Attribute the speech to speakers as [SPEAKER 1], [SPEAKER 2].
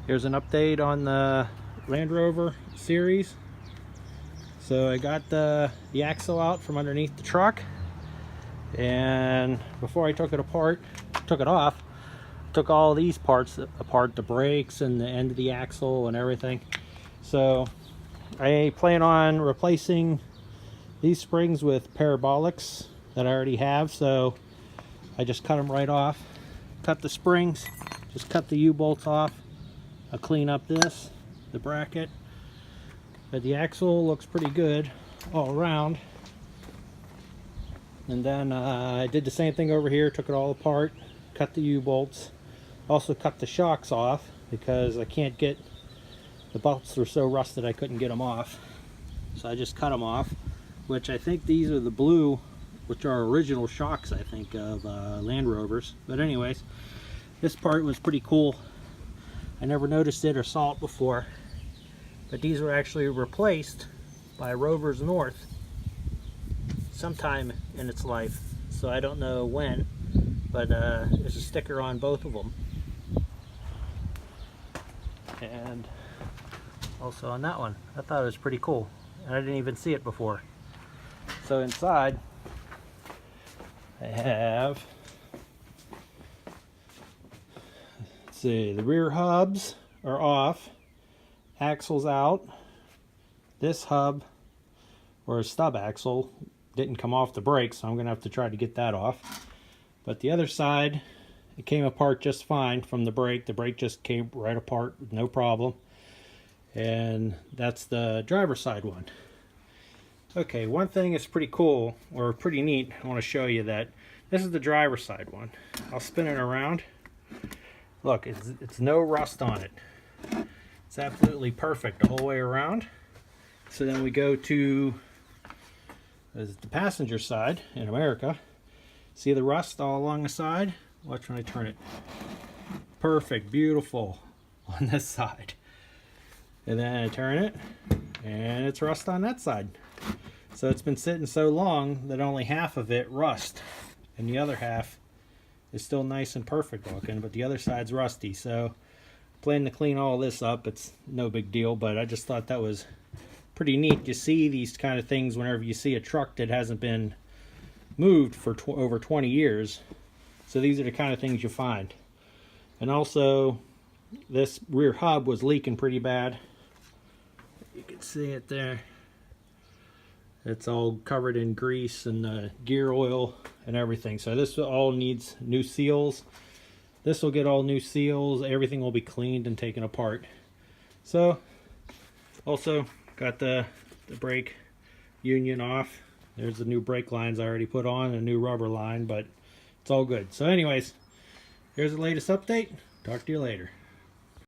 [SPEAKER 1] Here's an update on the Land Rover Series. So I got the axle out from underneath the truck, and before I took it off, took all these parts apart, the brakes and the end of the axle and everything. So I plan on replacing these springs with Parabolics that I already have, so I just cut them right off. Cut the springs, just cut the U-bolts off. I'll clean up the bracket, but the axle looks pretty good all around. And then I did the same thing over here, took it all apart, cut the U-bolts, also cut the shocks off because I can't get, the bolts were so rusted I couldn't get them off. So I just cut them off, which I think these are the blue, which are original shocks, I think, of Land Rovers. But anyways, this part was pretty cool. I never noticed it or saw it before, but these were actually replaced by Rovers North sometime in its life, so I don't know when, but there's a sticker on both of them, and also on that one. I thought it was pretty cool, and I didn't even see it before. So inside I have, see, the rear hubs are off, axle's out. This hub, or stub axle, didn't come off the brake, so I'm gonna have to try to get that off. But the other side, it came apart just fine from the brake. The brake just came right apart, no problem. And that's the driver's side one. Okay, one thing is pretty cool, or pretty neat, I want to show you that. This is the driver's side one. I'll spin it around. Look, it's no rust on it. It's absolutely perfect the whole way around. So then we go to the passenger side in America. See the rust all along the side? Watch when I turn it. Perfect, beautiful on this side. And then I turn it, and it's rust on that side. So it's been sitting so long that only half of it rust, and the other half is still nice and perfect looking, but the other side's rusty. So plan to clean all this up. It's no big deal, but I just thought that was pretty neat. You see these kind of things whenever you see a truck that hasn't been moved for over 20 years. So these are the kind of things you find. And also, this rear hub was leaking pretty bad. You can see it there. It's all covered in grease and gear oil and everything. So this all needs new seals. This will get all new seals. Everything will be cleaned and taken apart. So also got the brake union off. There's the new brake lines I already put on, a new rubber line, but it's all good. So anyways, here's the latest update. Talk to you later.